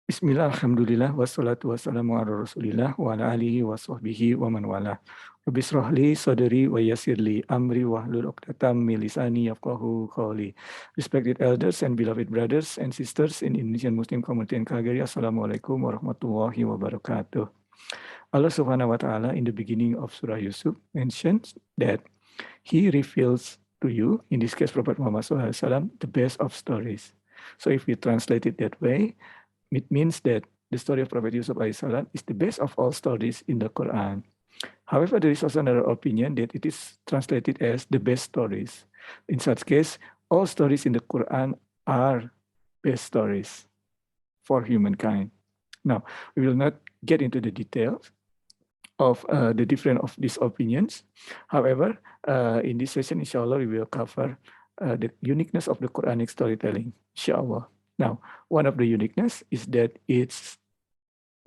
Bismillah, alhamdulillah, wassalatu wassalamu ala rasulillah wa ala alihi wa sahbihi wa man wala. Rabbi shrah li sadri wa yassir li amri wahlul 'uqdatam min lisani yafqahu qawli. Respected elders and beloved brothers and sisters in Indonesian Muslim community and Kagari, Assalamualaikum warahmatullahi wabarakatuh. Allah Subhanahu wa Ta'ala in the beginning of Surah Yusuf mentions that He reveals to you, in this case Prophet Muhammad SAW, the best of stories. So if we translate it that way, it means that the story of Prophet Yusuf alaihissalam is the best of all stories in the Quran. However, there is also another opinion that it is translated as the best stories. In such case, all stories in the Quran are best stories for humankind. Now, we will not get into the details of the different of these opinions. However, in this session, inshallah, we will cover the uniqueness of the Quranic storytelling, inshallah. Now, one of the uniqueness is that it's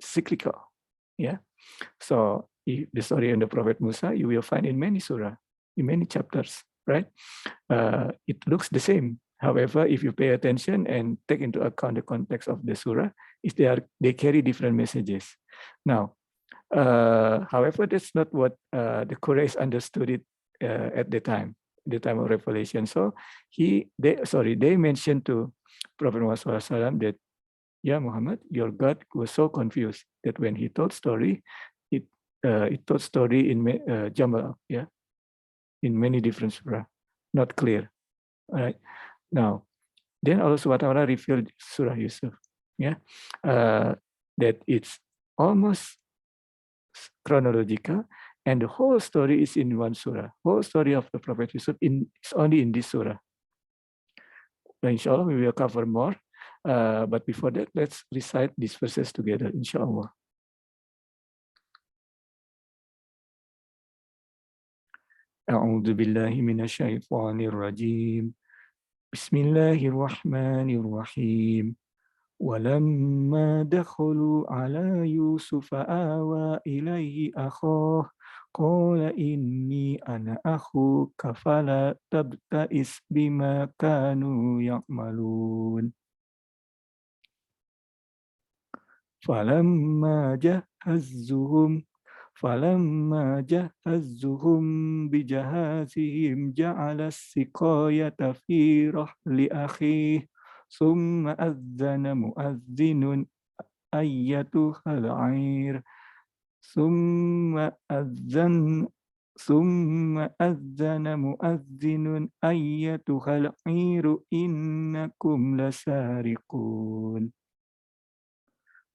cyclical. Yeah. So the story of the Prophet Musa, you will find in many surah, in many chapters, right? It looks the same. However, if you pay attention and take into account the context of the surah, they carry different messages. Now, however, that's not what the Quraysh understood it at the time of revelation. So they mentioned to Prophet Muhammad SAW that, yeah, Muhammad, your God was so confused that when he told story, it told story in jumble, yeah, in many different surah, not clear. All right. Now, then Allah Subhanahu wa Ta'ala revealed Surah Yusuf, yeah, that it's almost chronological, and the whole story is in one surah. Whole story of the Prophet Yusuf is only in this surah. Inshallah, we will cover more. But before that, let's recite these verses together, inshallah. A'udzu billahi minasyaitonir rajim. Bismillahirrahmanirrahim. Walamma dakhulu ala Yusuf awa ilaihi akhah qala inni ana akhuka fala tabta'is bima kanu ya'malun. فلما جهزهم بجهازهم جعل السقاية في رحل أخيه ثم أذن مؤذن أيتها العير ثم أذن مؤذن أيتها العير إنكم لسارقون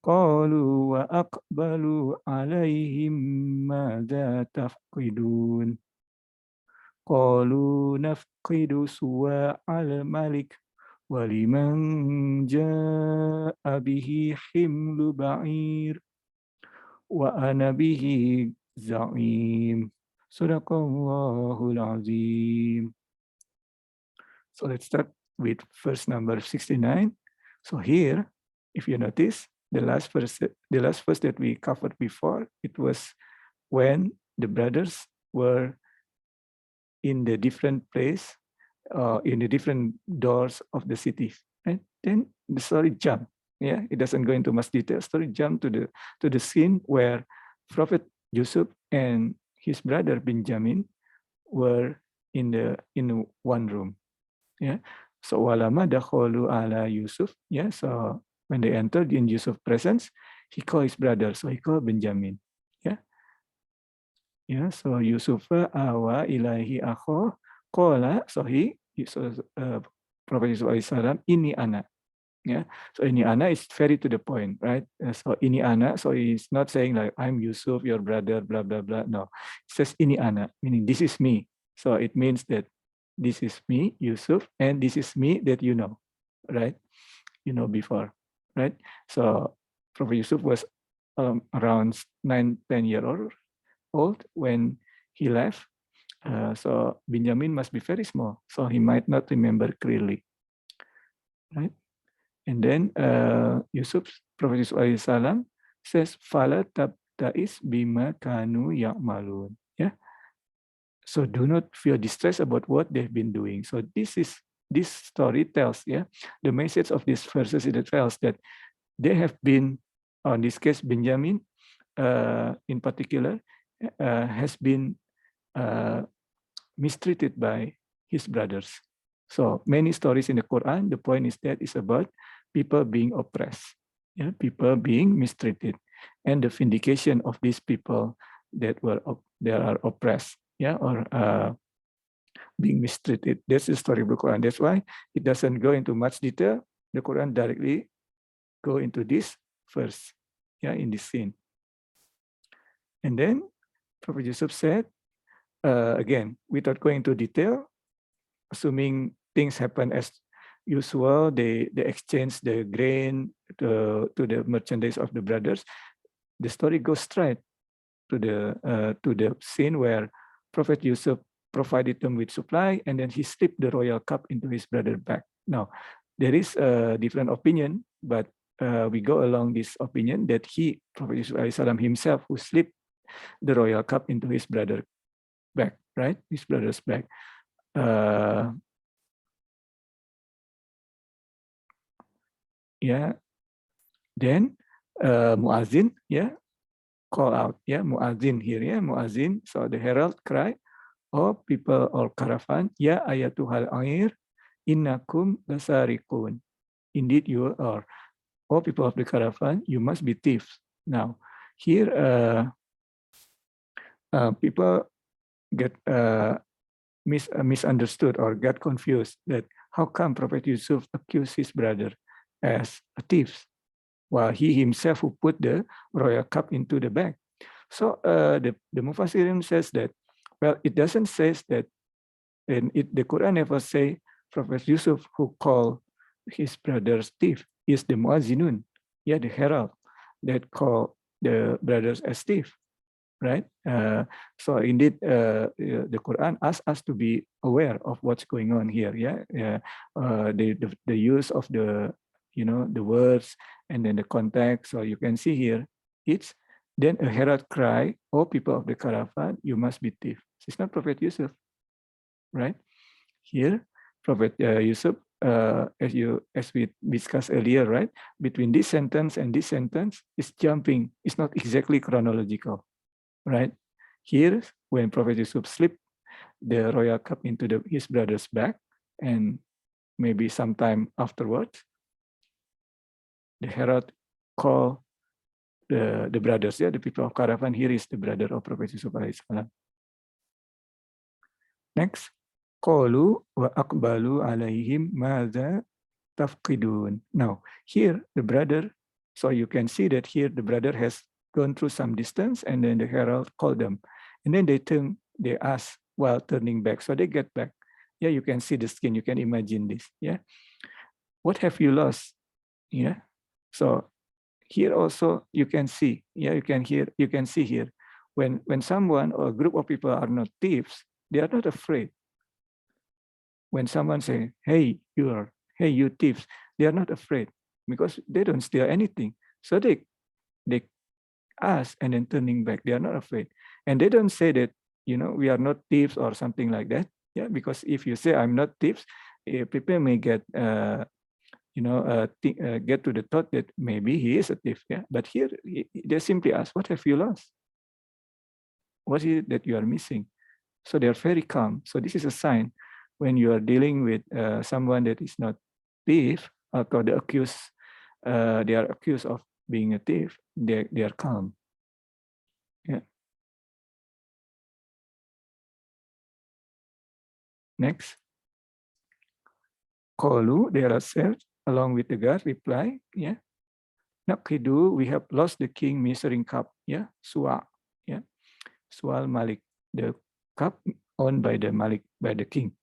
قالوا وأقبلوا عليهم ماذا تفقدون قالوا نفقد سواع الملك ولمن جاء به حمل بعير وأنا به زعيم صدق الله العظيم. So let's start with verse number 69. So here, if you notice, the last verse that we covered before, it was when the brothers were in the different place, in the different doors of the city. Right? Then the story jumped. Yeah, it doesn't go into much detail. Story jumped to the scene where Prophet Yusuf and his brother Benjamin were in one room. Yeah. So walama dakhulu ala Yusuf. Yeah. So when they entered in Yusuf's presence, he called his brother. So he called Benjamin. Yeah. Yeah. So Yusuf awa ilahi akho kola. So Prophet Yusuf alaihissalam ini ana. Yeah. So ini ana is very to the point, right? So ini ana. So he's not saying like I'm Yusuf, your brother, blah blah blah. No, it says ini ana, meaning this is me. So it means that this is me, Yusuf, and this is me that you know, right? You know before, right? So Prophet Yusuf was around 9-10 years old when he left. So Benjamin must be very small, so he might not remember clearly, right? And then Prophet Yusuf alaihissalam says, "Fala tabta'is bima kanu ya'malun." Yeah. So do not feel distressed about what they've been doing. So this story tells, yeah, the message of these verses, it tells that they have been, on this case, Benjamin in particular, has been mistreated by his brothers. So many stories in the Quran, the point is that it's about people being oppressed, people being mistreated, and the vindication of these people that are oppressed, or being mistreated. That's the story of the Quran. That's why it doesn't go into much detail. The Quran directly go into this verse, in this scene. And then Prophet Yusuf said, again, without going into detail, assuming things happen as usual, they exchange the grain to the merchandise of the brothers. The story goes straight to the scene where Prophet Yusuf provided them with supply, and then he slipped the royal cup into his brother's bag. Now, there is a different opinion, but we go along this opinion that Prophet Yusuf himself, who slipped the royal cup into his brother's bag, right? His brother's bag. Then muazzin, call out, muazzin here, muazzin. So the herald cry, "Oh people or caravan, ya ayatuhal air, innakum lasarikun." Indeed you are. Oh people of the caravan, you must be thieves. Now, here people get misunderstood or got confused that how come Prophet Yusuf accused his brother as a thief, while he himself who put the royal cup into the bag. So the Mufassirin says that, well, it doesn't say that, and the Quran never say Prophet Yusuf who called his brothers thief. Is the Muazzinun, the herald that call the brothers as thief, right? So indeed, the Quran asks us to be aware of what's going on here. The use of the the words and then the context. So you can see here, it's then a herald cry, "Oh people of the caravan, you must be thief." It's not Prophet Yusuf, right? Here, Prophet Yusuf, as we discussed earlier, right? Between this sentence and this sentence is jumping. It's not exactly chronological, right? Here, when Prophet Yusuf slipped the royal cup into his brother's bag, and maybe sometime afterwards, the herald call the brothers, the people of caravan. Here is the brother of Prophet Yusuf alaihi salam. Next, qalu wa aqbalu alaihim madza tafqidun. Now, here the brother, so you can see that here the brother has gone through some distance, and then the herald called them, and then they ask while turning back. So they get back. You can see the skin. You can imagine this. What have you lost? So here also you can see. You can see here when someone or a group of people are not thieves, they are not afraid. When someone say, "Hey, you thieves," they are not afraid because they don't steal anything. So they ask and then turning back. They are not afraid, and they don't say that we are not thieves or something like that. Because if you say I'm not thieves, people may get get to the thought that maybe he is a thief. But here they simply ask, "What have you lost? What is it that you are missing?" So they are very calm. So this is a sign when you are dealing with someone that is not thief, or they are accused of being a thief, they are calm. Next. Qalu, they are said, along with the guard, reply, Naqidu, we have lost the king measuring cup, Suwa, Sual Malik, the cup owned by the Malik, by the king.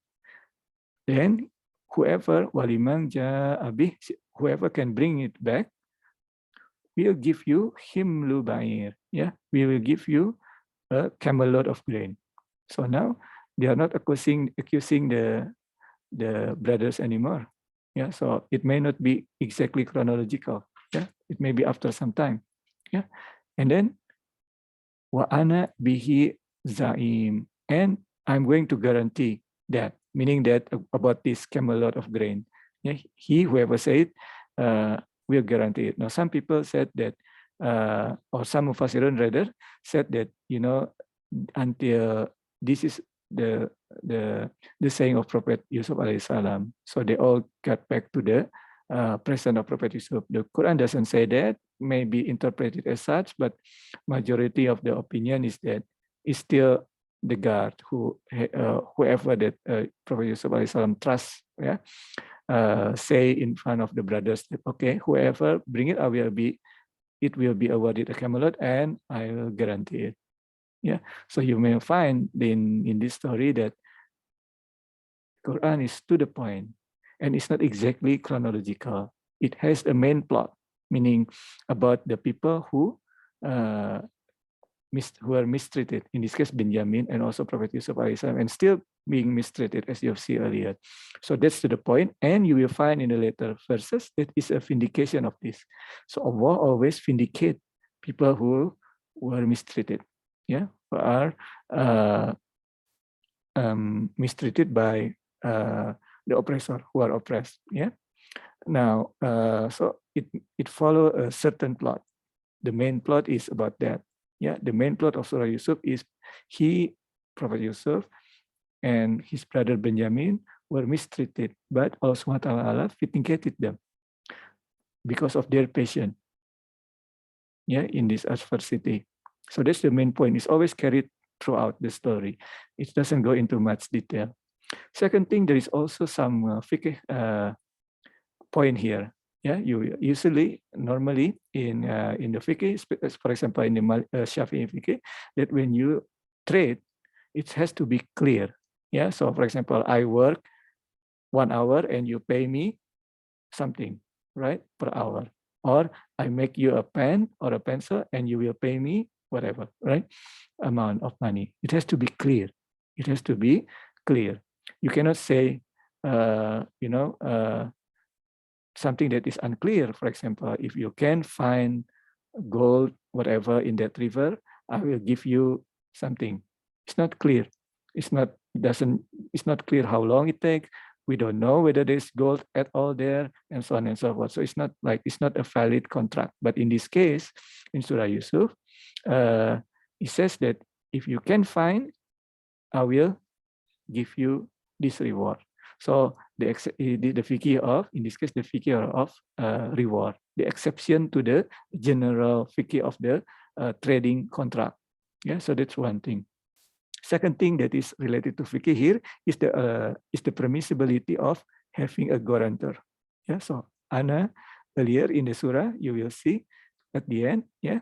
Then whoever waliman ja'abih, whoever can bring it back, we'll give you himlu ba'ir. We will give you a camel load of grain. So now they are not accusing the brothers anymore. So it may not be exactly chronological. It may be after some time. And then wa ana bihi zaim, and I'm going to guarantee that, meaning that about this camel load of grain. He, whoever said, will guarantee it. Now, some people said that, or some Mufassirun rather said that, until this is the the saying of Prophet Yusuf alayhi salam. So they all got back to the presence of Prophet Yusuf. The Quran doesn't say that, may be interpreted as such, but majority of the opinion is that it's still the guard whoever that Prophet Yusuf alayhi salam trusts, yeah, say in front of the brothers that, okay, whoever bring it, it will be awarded a camelot, and I will guarantee it. Yeah, so you may find in this story that Quran is to the point, and it's not exactly chronological. It has a main plot, meaning about the people who are mistreated. In this case, Benjamin and also Prophet Yusuf alaihissalam, and still being mistreated, as you have seen earlier. So that's to the point, and you will find in the later verses that is a vindication of this. So Allah always vindicate people who were mistreated, yeah, who are mistreated by the oppressor, who are oppressed, yeah. Now, so it follow a certain plot. The main plot is about that. Yeah, the main plot of Surah Yusuf is Prophet Yusuf, and his brother Benjamin were mistreated, but Allah SWT vindicated them because of their patience. Yeah, in this adversity. So that's the main point. It's always carried throughout the story. It doesn't go into much detail. Second thing, there is also some fiqh point here. Yeah, you usually normally in the fiqh, for example, in the Shafi'i fiqh, that when you trade, it has to be clear. Yeah, so for example, I work 1 hour and you pay me something, right, per hour, or I make you a pen or a pencil and you will pay me whatever, right, amount of money. It has to be clear. It has to be clear. You cannot say, something that is unclear. For example, if you can find gold, whatever in that river, I will give you something. It's not clear. It's not clear how long it takes. We don't know whether there's gold at all there, and so on and so forth. So it's not a valid contract. But in this case, in Surah Yusuf, it says that if you can find, I will give you this reward. So the fiqh of, in this case, the fiqh of reward, the exception to the general fiqh of the trading contract. Yeah, so that's one thing. Second thing that is related to fiqh here is the permissibility of having a guarantor. Yeah, so Anna, earlier in the surah, you will see at the end, yeah,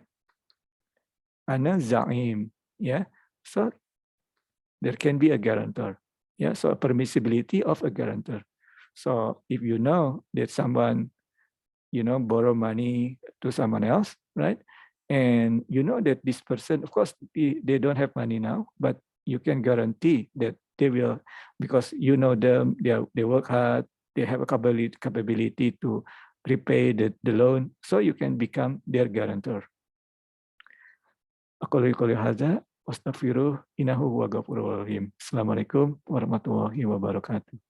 Anna Za'im, yeah, so there can be a guarantor. Yeah, so a permissibility of a guarantor. So if you know that someone, borrow money to someone else, right? And you know that this person, of course, they don't have money now, but you can guarantee that they will, because you know them, they work hard, they have a capability to repay the loan, so you can become their guarantor. Aku qouli hadza wastaghfiruh innahu huwal ghafurur rahim. Assalamualaikum warahmatullahi wabarakatuh.